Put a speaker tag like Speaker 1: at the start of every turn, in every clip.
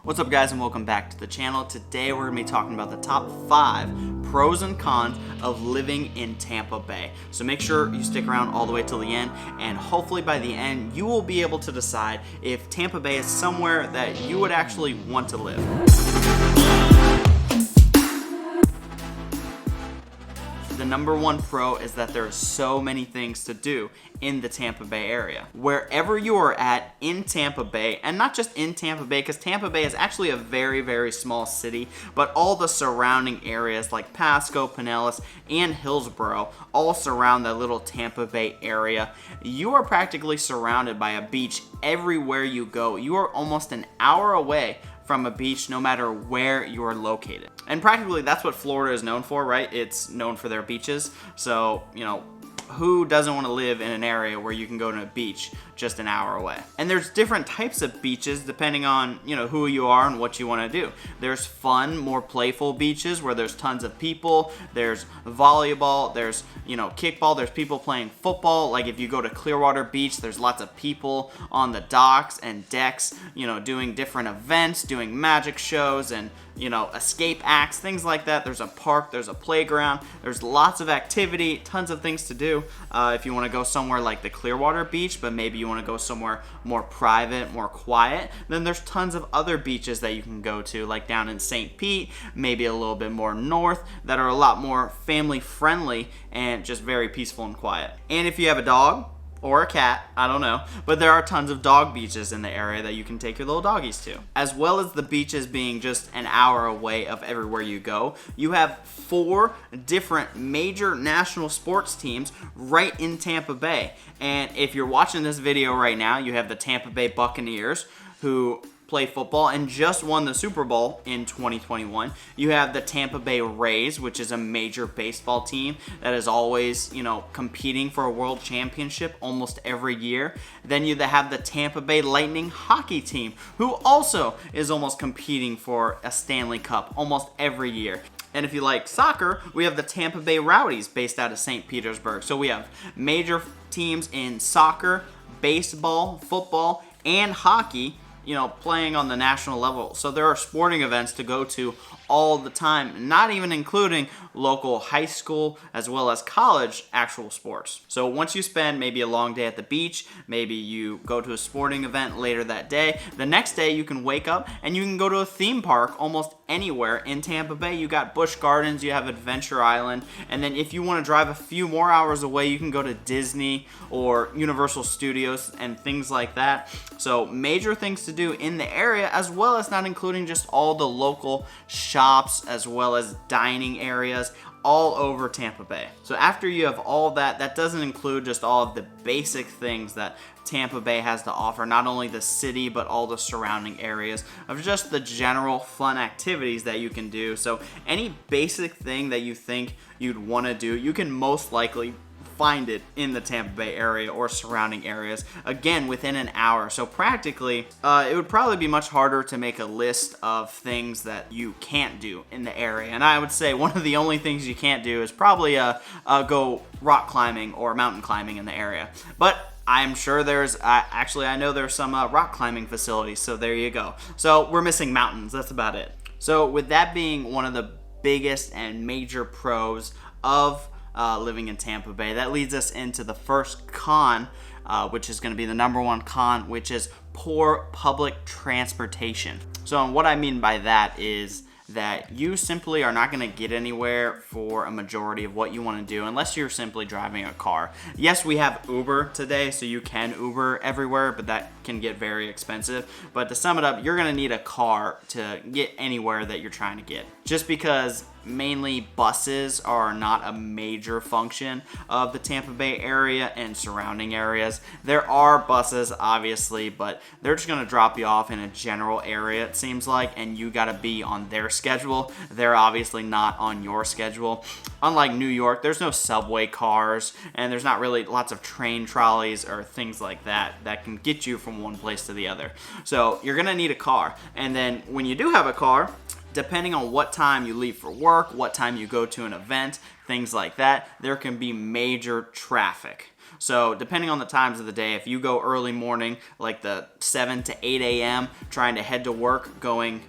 Speaker 1: What's up guys and welcome back to the channel. Today we're going to be talking about the top 5 pros and cons of living in Tampa Bay. So make sure you stick around all the way till the end, and hopefully by the end you will be able to decide if Tampa Bay is somewhere that you would actually want to live. The number one pro is that there are so many things to do in the Tampa Bay area. Wherever you are at in Tampa Bay, and not just in Tampa Bay, because Tampa Bay is actually a very, very small city, but all the surrounding areas like Pasco, Pinellas, and Hillsborough all surround that little Tampa Bay area. You are practically surrounded by a beach everywhere you go. You are almost an hour away from a beach no matter where you are located. And practically that's what Florida is known for, right? It's known for their beaches. So, who doesn't want to live in an area where you can go to a beach just an hour away? And there's different types of beaches depending on, who you are and what you want to do. There's fun, more playful beaches where there's tons of people. There's volleyball, there's, kickball, there's people playing football. Like if you go to Clearwater Beach, there's lots of people on the docks and decks, doing different events, doing magic shows and, escape acts, things like that. There's a park, there's a playground, there's lots of activity, tons of things to do. If you want to go somewhere like the Clearwater Beach, but maybe you want to go somewhere more private, more quiet, then there's tons of other beaches that you can go to, like down in St. Pete, maybe a little bit more north, that are a lot more family friendly and just very peaceful and quiet. And if you have a dog, or a cat, I don't know, but there are tons of dog beaches in the area that you can take your little doggies to. As well as the beaches being just an hour away of everywhere you go, you have 4 different major national sports teams right in Tampa Bay. And if you're watching this video right now, you have the Tampa Bay Buccaneers, who play football and just won the Super Bowl in 2021. You have the Tampa Bay Rays, which is a major baseball team that is always, competing for a world championship almost every year. Then you have the Tampa Bay Lightning hockey team, who also is almost competing for a Stanley Cup almost every year. And if you like soccer, we have the Tampa Bay Rowdies based out of St. Petersburg. So we have major teams in soccer, baseball, football, and hockey, playing on the national level. So there are sporting events to go to all the time, not even including local high school as well as college actual sports. So once you spend maybe a long day at the beach, maybe you go to a sporting event later that day, the next day you can wake up and you can go to a theme park almost anywhere in Tampa Bay. You got Busch Gardens, you have Adventure Island, and then if you want to drive a few more hours away, you can go to Disney or Universal Studios and things like that. So major things to do in the area, as well as not including just all the local shops as well as dining areas all over Tampa Bay. So after you have all that, that doesn't include just all of the basic things that Tampa Bay has to offer, not only the city but all the surrounding areas of just the general fun activities that you can do. So any basic thing that you think you'd want to do, you can most likely find it in the Tampa Bay area or surrounding areas, again within an hour. So practically it would probably be much harder to make a list of things that you can't do in the area. And I would say one of the only things you can't do is probably go rock climbing or mountain climbing in the area. But I'm sure there's, I know there's some rock climbing facilities, so there you go. So we're missing mountains, that's about it. So with that being one of the biggest and major pros of living in Tampa Bay, that leads us into the first con, which is going to be the number one con, which is poor public transportation. So what I mean by that is that you simply are not going to get anywhere for a majority of what you want to do unless you're simply driving a car. Yes, we have Uber today, so you can Uber everywhere, but that can get very expensive. But to sum it up, you're going to need a car to get anywhere that you're trying to get. Just because mainly buses are not a major function of the Tampa Bay area and surrounding areas. There are buses, obviously, but they're just going to drop you off in a general area, it seems like, and you got to be on their schedule. They're obviously not on your schedule. Unlike New York, there's no subway cars, and there's not really lots of train trolleys or things like that that can get you from one place to the other. So you're going to need a car. And then when you do have a car, depending on what time you leave for work, what time you go to an event, things like that, there can be major traffic. So depending on the times of the day, if you go early morning, like the 7 to 8 a.m., trying to head to work, going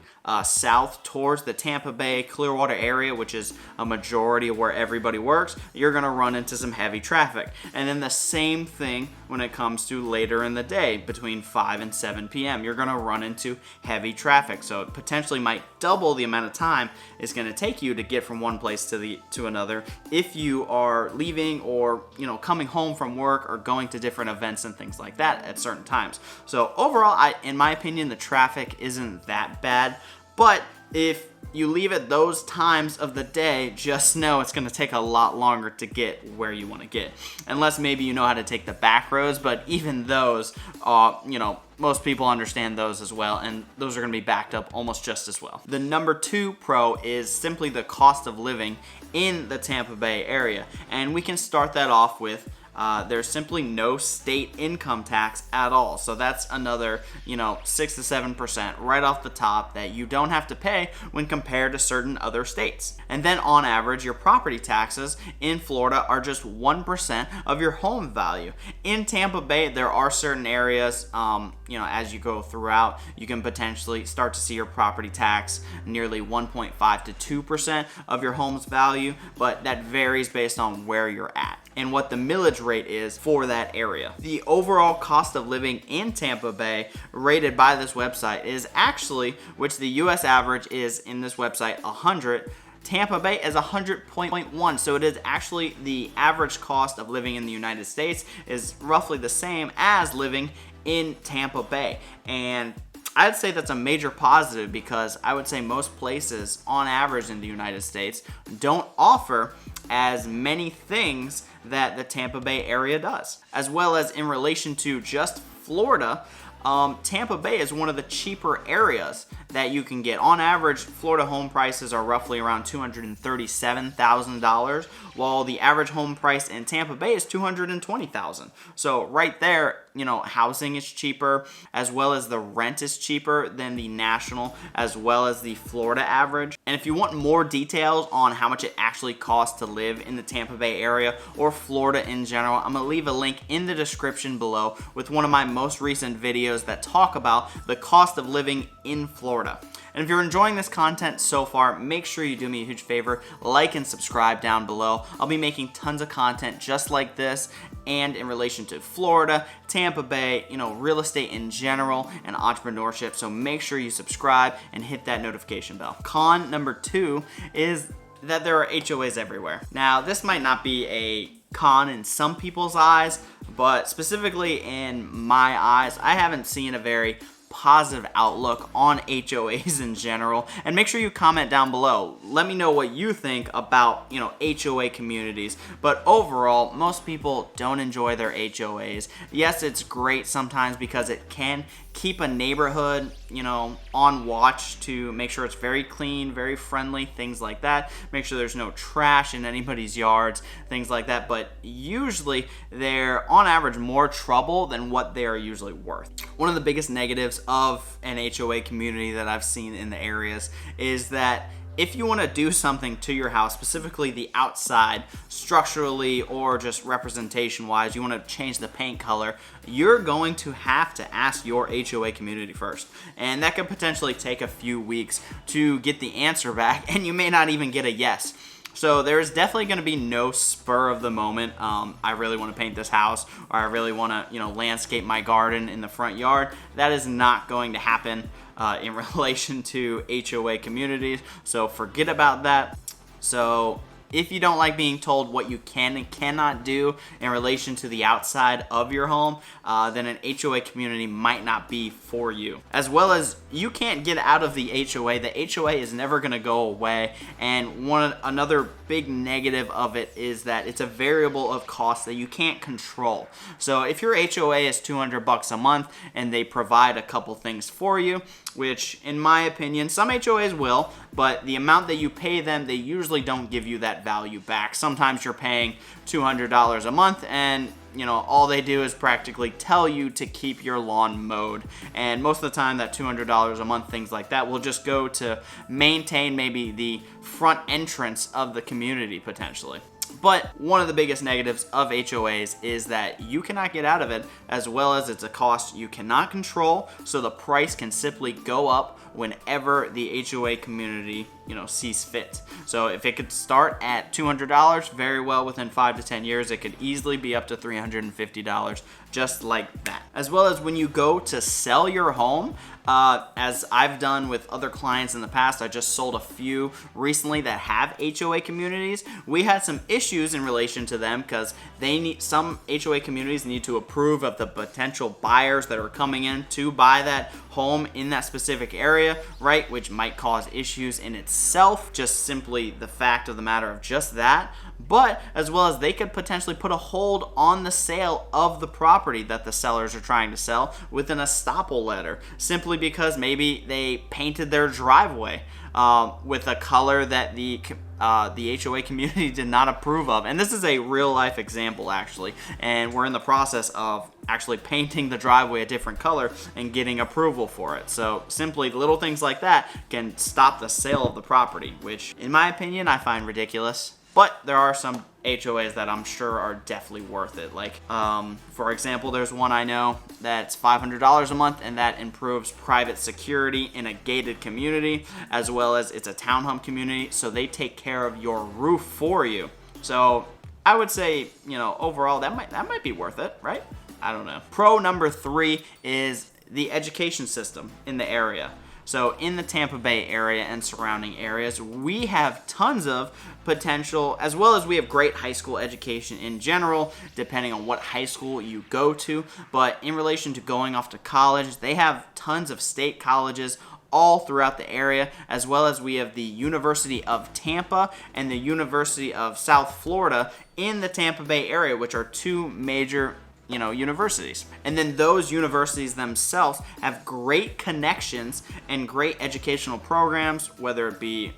Speaker 1: south towards the Tampa Bay, Clearwater area, which is a majority of where everybody works, you're going to run into some heavy traffic. And then the same thing when it comes to later in the day, between 5 and 7 p.m., you're going to run into heavy traffic. So it potentially might double the amount of time it's going to take you to get from one place to another if you are leaving or coming home from work or going to different events and things like that at certain times. So overall, in my opinion, the traffic isn't that bad. But if you leave at those times of the day, just know it's going to take a lot longer to get where you want to get. Unless maybe you know how to take the back roads, but even those, most people understand those as well, and those are going to be backed up almost just as well. The number 2 pro is simply the cost of living in the Tampa Bay area. And we can start that off with there's simply no state income tax at all. So that's another, 6 to 7% right off the top that you don't have to pay when compared to certain other states. And then on average, your property taxes in Florida are just 1% of your home value. In Tampa Bay, there are certain areas, as you go throughout, you can potentially start to see your property tax nearly 1.5 to 2% of your home's value, but that varies based on where you're at and what the millage rate is for that area. The overall cost of living in Tampa Bay rated by this website is actually, which the US average is in this website 100, Tampa Bay is 100.1, so it is actually the average cost of living in the United States is roughly the same as living in Tampa Bay. And I'd say that's a major positive because I would say most places on average in the United States don't offer as many things that the Tampa Bay area does. As well as in relation to just Florida, Tampa Bay is one of the cheaper areas that you can get. On average, Florida home prices are roughly around $237,000, while the average home price in Tampa Bay is $220,000. So right there, housing is cheaper, as well as the rent is cheaper than the national, as well as the Florida average. And if you want more details on how much it actually costs to live in the Tampa Bay area or Florida in general, I'm gonna leave a link in the description below with one of my most recent videos that talk about the cost of living in Florida. And if you're enjoying this content so far, make sure you do me a huge favor, like and subscribe down below. I'll be making tons of content just like this and in relation to Florida, Tampa Bay, real estate in general and entrepreneurship. So make sure you subscribe and hit that notification bell. Con number 2 is that there are HOAs everywhere. Now, this might not be a con in some people's eyes, but specifically in my eyes, I haven't seen a very positive outlook on HOAs in general. And make sure you comment down below. Let me know what you think about, HOA communities. But overall, most people don't enjoy their HOAs. Yes, it's great sometimes because it can keep a neighborhood, on watch to make sure it's very clean, very friendly, things like that. Make sure there's no trash in anybody's yards, things like that. But usually they're on average more trouble than what they are usually worth. One of the biggest negatives of an HOA community that I've seen in the areas is that if you want to do something to your house, specifically the outside, structurally or just representation wise, you want to change the paint color, you're going to have to ask your HOA community first. And that could potentially take a few weeks to get the answer back, and you may not even get a yes. So there's definitely going to be no spur of the moment, I really want to paint this house, or I really want to, landscape my garden in the front yard. That is not going to happen in relation to HOA communities, so forget about that. So if you don't like being told what you can and cannot do in relation to the outside of your home, then an HOA community might not be for you. As well as you can't get out of the HOA. The HOA is never going to go away. And another big negative of it is that it's a variable of cost that you can't control. So if your HOA is $200 a month and they provide a couple things for you, which in my opinion, some HOAs will, but the amount that you pay them, they usually don't give you that value back. Sometimes you're paying $200 a month and all they do is practically tell you to keep your lawn mowed. And most of the time that $200 a month, things like that, will just go to maintain maybe the front entrance of the community potentially. But one of the biggest negatives of HOAs is that you cannot get out of it, as well as it's a cost you cannot control, so the price can simply go up whenever the HOA community, sees fit. So if it could start at $200, very well within 5 to 10 years, it could easily be up to $350, just like that. As well as when you go to sell your home, as I've done with other clients in the past, I just sold a few recently that have HOA communities. We had some issues in relation to them because some HOA communities need to approve of the potential buyers that are coming in to buy that home in that specific area, right? Which might cause issues in itself, just simply the fact of the matter of just that. But as well as they could potentially put a hold on the sale of the property that the sellers are trying to sell with an estoppel letter, simply because maybe they painted their driveway with a color that the HOA community did not approve of. And this is a real life example, actually, and we're in the process of actually painting the driveway a different color and getting approval for it. So simply little things like that can stop the sale of the property, which in my opinion I find ridiculous. But there are some HOAs that I'm sure are definitely worth it. Like, for example, there's one I know that's $500 a month, and that improves private security in a gated community, as well as it's a townhome community, so they take care of your roof for you. So I would say, overall that might be worth it, right? I don't know. Pro number 3 is the education system in the area. So in the Tampa Bay area and surrounding areas, we have tons of potential, as well as we have great high school education in general, depending on what high school you go to. But in relation to going off to college, they have tons of state colleges all throughout the area, as well as we have the University of Tampa and the University of South Florida in the Tampa Bay area, which are two major universities. And then those universities themselves have great connections and great educational programs, whether it be,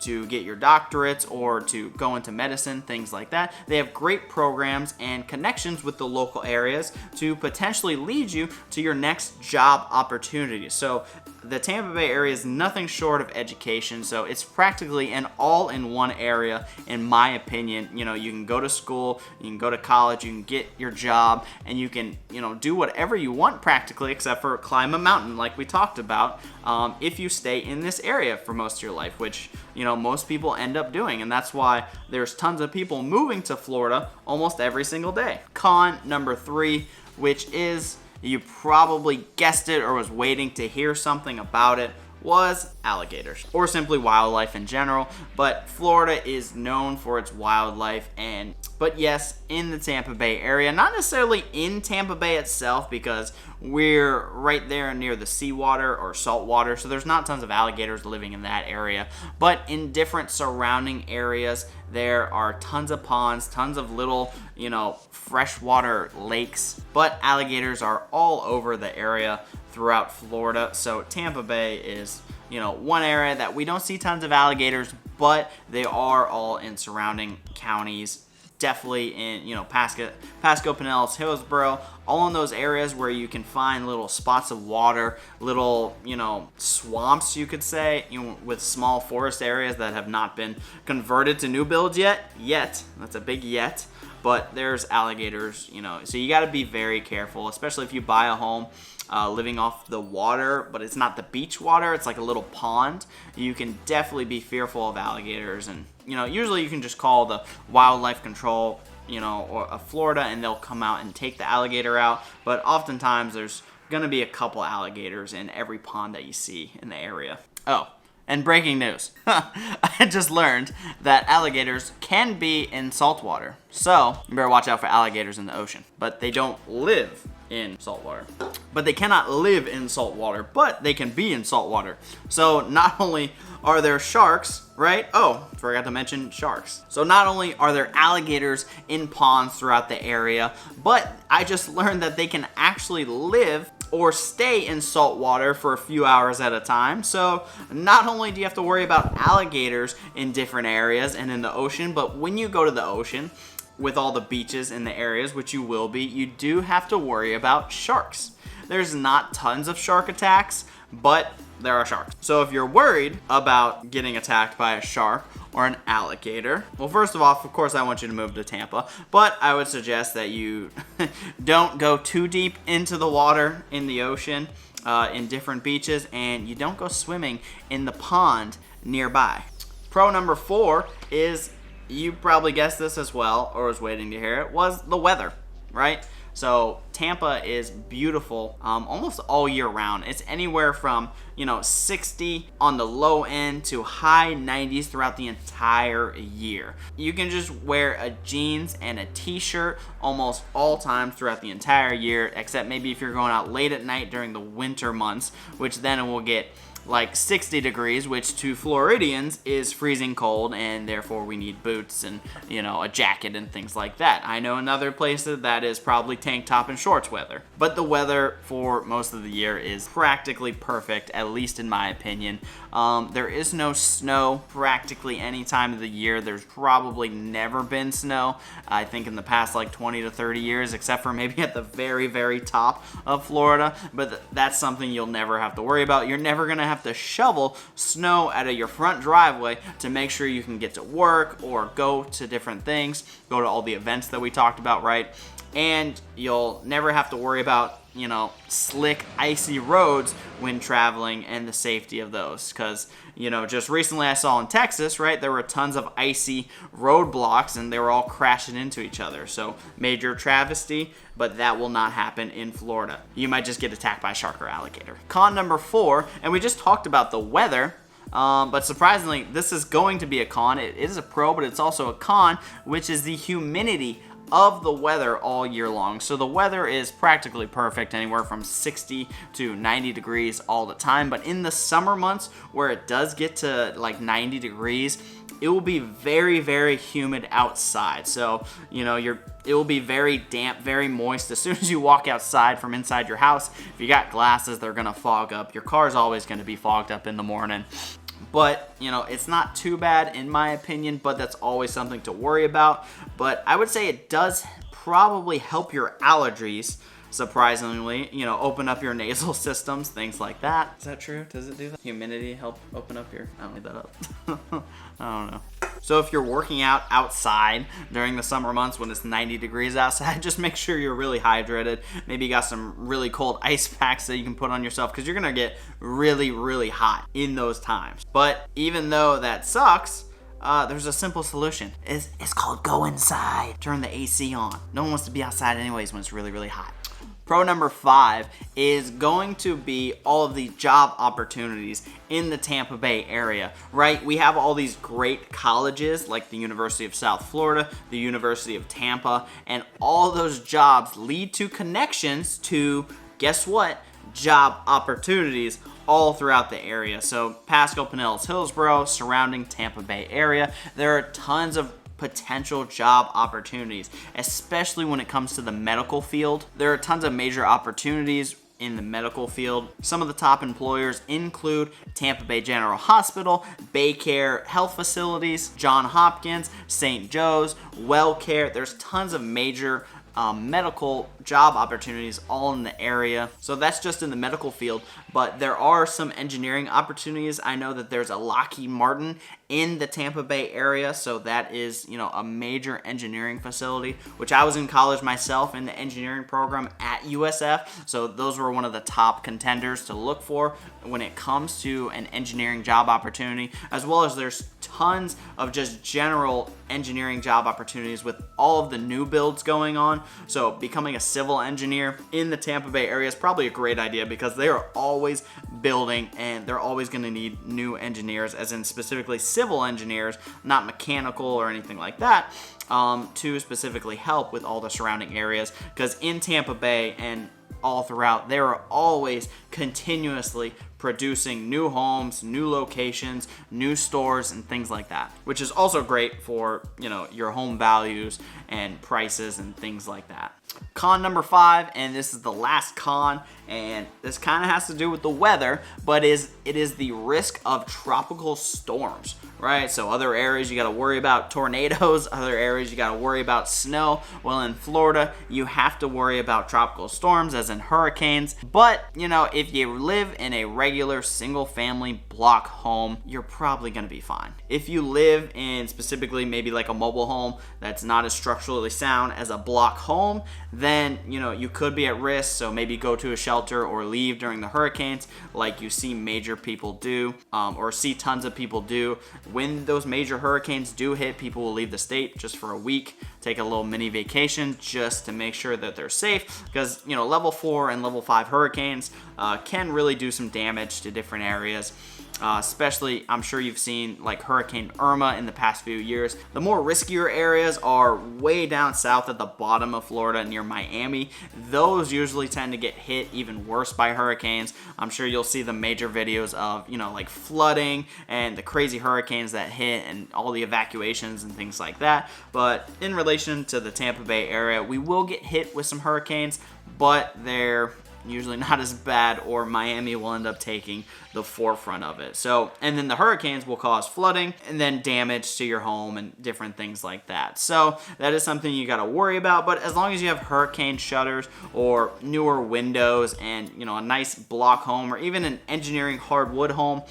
Speaker 1: to get your doctorates or to go into medicine, things like that. They have great programs and connections with the local areas to potentially lead you to your next job opportunity. So the Tampa Bay area is nothing short of education, so it's practically an all-in-one area, in my opinion. You can go to school, you can go to college, you can get your job, and you can, do whatever you want practically, except for climb a mountain like we talked about, if you stay in this area for most of your life, which, most people end up doing, and that's why there's tons of people moving to Florida almost every single day. Con number 3, which is, you probably guessed it or was waiting to hear something about it, was alligators, or simply wildlife in general. But Florida is known for its wildlife, but yes, in the Tampa Bay area, not necessarily in Tampa Bay itself, because we're right there near the seawater or salt water, so there's not tons of alligators living in that area. But in different surrounding areas, there are tons of ponds, tons of little, freshwater lakes, but alligators are all over the area throughout Florida. So Tampa Bay is, one area that we don't see tons of alligators, but they are all in surrounding counties. Definitely in, Pasco, Pinellas, Hillsborough, all in those areas where you can find little spots of water, little, swamps, you could say, with small forest areas that have not been converted to new builds yet. That's a big yet. But there's alligators, so you got to be very careful, especially if you buy a home living off the water, but it's not the beach water, it's like a little pond. You can definitely be fearful of alligators, and usually you can just call the wildlife control, or of Florida, and they'll come out and take the alligator out. But oftentimes there's gonna be a couple alligators in every pond that you see in the area. Oh, and breaking news. I just learned that alligators can be in saltwater. So you better watch out for alligators in the ocean. But they don't live in saltwater. But they cannot live in saltwater, but they can be in saltwater. So not only are there sharks, right? Oh, forgot to mention sharks. So not only are there alligators in ponds throughout the area, but I just learned that they can actually live or stay in salt water for a few hours at a time. So not only do you have to worry about alligators in different areas and in the ocean, but when you go to the ocean, with all the beaches in the areas, which you will be, you do have to worry about sharks. There's not tons of shark attacks, but there are sharks. So if you're worried about getting attacked by a shark or an alligator, well, first of all, of course, I want you to move to Tampa, but I would suggest that you don't go too deep into the water in the ocean, in different beaches, and you don't go swimming in the pond nearby. Pro number 4 is, you probably guessed this as well, or was waiting to hear it, was the weather, right? So Tampa is beautiful almost all year round. It's anywhere from 60 on the low end to high 90s throughout the entire year. You can just wear a jeans and a t-shirt almost all times throughout the entire year, except maybe if you're going out late at night during the winter months, which then it will get like 60 degrees, which to Floridians is freezing cold, and therefore we need boots and a jacket and things like that. I know in other places that is probably tank top and shorts weather, but the weather for most of the year is practically perfect, at least in my opinion. There is no snow practically any time of the year. There's probably never been snow, I think, in the past like 20 to 30 years, except for maybe at the very, very top of Florida, but that's something you'll never have to worry about. You're never gonna have to shovel snow out of your front driveway to make sure you can get to work or go to different things, go to all the events that we talked about, right? And you'll never have to worry about slick, icy roads when traveling and the safety of those. Because, just recently I saw in Texas, right, there were tons of icy roadblocks and they were all crashing into each other. So, major travesty, but that will not happen in Florida. You might just get attacked by a shark or alligator. Con number 4, and we just talked about the weather, but surprisingly, this is going to be a con. It is a pro, but it's also a con, which is the humidity of the weather all year long. So the weather is practically perfect, anywhere from 60 to 90 degrees all the time. But in the summer months where it does get to like 90 degrees, it will be very, very humid outside. So, it will be very damp, very moist. As soon as you walk outside from inside your house, if you got glasses, they're gonna fog up. Your car's always gonna be fogged up in the morning. But, it's not too bad in my opinion, but that's always something to worry about. But I would say it does probably help your allergies, surprisingly, open up your nasal systems, things like that. Is that true? Does it do that? Humidity help open up your, I don't need that up. I don't know. So if you're working out outside during the summer months when it's 90 degrees outside, just make sure you're really hydrated. Maybe you got some really cold ice packs that you can put on yourself, because you're gonna get really, really hot in those times. But even though that sucks, there's a simple solution. It's called go inside. Turn the AC on. No one wants to be outside anyways when it's really, really hot. Pro number 5 is going to be all of the job opportunities in the Tampa Bay area, right? We have all these great colleges like the University of South Florida, the University of Tampa, and all those jobs lead to connections to, guess what? Job opportunities all throughout the area. So Pasco, Pinellas, Hillsborough, surrounding Tampa Bay area, there are tons of potential job opportunities, especially when it comes to the medical field. There are tons of major opportunities in the medical field. Some of the top employers include Tampa Bay General Hospital, Baycare Health Facilities, Johns Hopkins, St. Joe's, WellCare. There's tons of major medical job opportunities all in the area. So that's just in the medical field, but there are some engineering opportunities. I know that there's a Lockheed Martin in the Tampa Bay area, so that is, a major engineering facility, which I was in college myself in the engineering program at USF, so those were one of the top contenders to look for when it comes to an engineering job opportunity, as well as there's tons of just general engineering job opportunities with all of the new builds going on. So becoming a civil engineer in the Tampa Bay area is probably a great idea, because they are always building and they're always going to need new engineers, as in specifically civil engineers, not mechanical or anything like that, to specifically help with all the surrounding areas. Because in Tampa Bay and all throughout, they are always continuously producing new homes, new locations, new stores, and things like that, which is also great for, your home values and prices and things like that. Con number 5, and this is the last con, and this kind of has to do with the weather, but it is the risk of tropical storms, right? So other areas you got to worry about tornadoes, other areas you got to worry about snow. Well, in Florida, you have to worry about tropical storms, as in hurricanes. But, you know, if you live in a regular single family block home, you're probably going to be fine. If you live in specifically maybe like a mobile home that's not as structurally sound as a block home, then, you know, you could be at risk. So maybe go to a shelter or leave during the hurricanes, like you see major people do, or see tons of people do. When those major hurricanes do hit, people will leave the state just for a week, take a little mini vacation just to make sure that they're safe, because, you know, level 4 and level 5 hurricanes can really do some damage to different areas. Especially, I'm sure you've seen like Hurricane Irma in the past few years. The more riskier areas are way down south at the bottom of Florida near Miami. Those usually tend to get hit even worse by hurricanes. I'm sure you'll see the major videos of, you know, like flooding and the crazy hurricanes that hit and all the evacuations and things like that. But in relation to the Tampa Bay area, we will get hit with some hurricanes, but they're usually not as bad, or Miami will end up taking the forefront of it. So, and then the hurricanes will cause flooding and then damage to your home and different things like that. So that is something you got to worry about. But as long as you have hurricane shutters or newer windows and, you know, a nice block home or even an engineering hardwood home,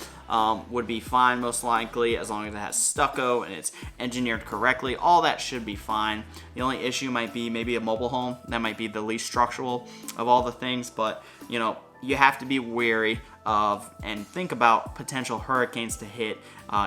Speaker 1: would be fine most likely, as long as it has stucco and it's engineered correctly. All that should be fine. The only issue might be maybe a mobile home. That might be the least structural of all the things, but, you know, you have to be wary of and think about potential hurricanes to hit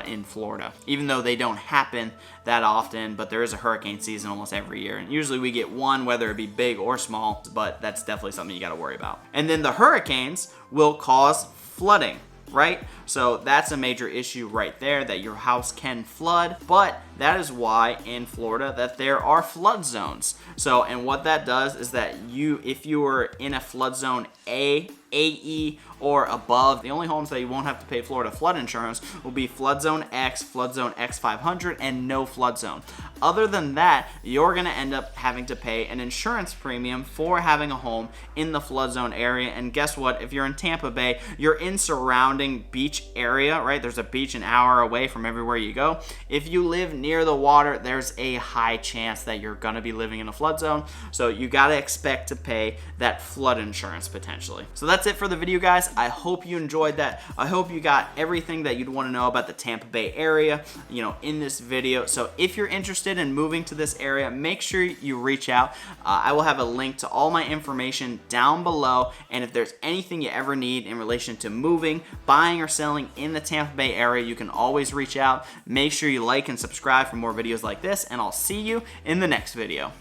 Speaker 1: in Florida. Even though they don't happen that often, but there is a hurricane season almost every year, and usually we get one, whether it be big or small, but that's definitely something you got to worry about. And then the hurricanes will cause flooding, right? So that's a major issue right there, that your house can flood. But that is why in Florida that there are flood zones. So, and what that does is that if you are in a flood zone A, AE, or above, the only homes that you won't have to pay Florida flood insurance will be flood zone X, flood zone X500, and no flood zone. Other than that, you're gonna end up having to pay an insurance premium for having a home in the flood zone area. And guess what? If you're in Tampa Bay, you're in surrounding beach area, right? There's a beach an hour away from everywhere you go. If you live near the water, there's a high chance that you're gonna be living in a flood zone. So you gotta expect to pay that flood insurance potentially. So that's it for the video, guys. I hope you enjoyed that. I hope you got everything that you'd want to know about the Tampa Bay area, you know, in this video. So if you're interested in moving to this area, make sure you reach out. I will have a link to all my information down below. And if there's anything you ever need in relation to moving, buying, or selling in the Tampa Bay area, you can always reach out. Make sure you like and subscribe for more videos like this, and I'll see you in the next video.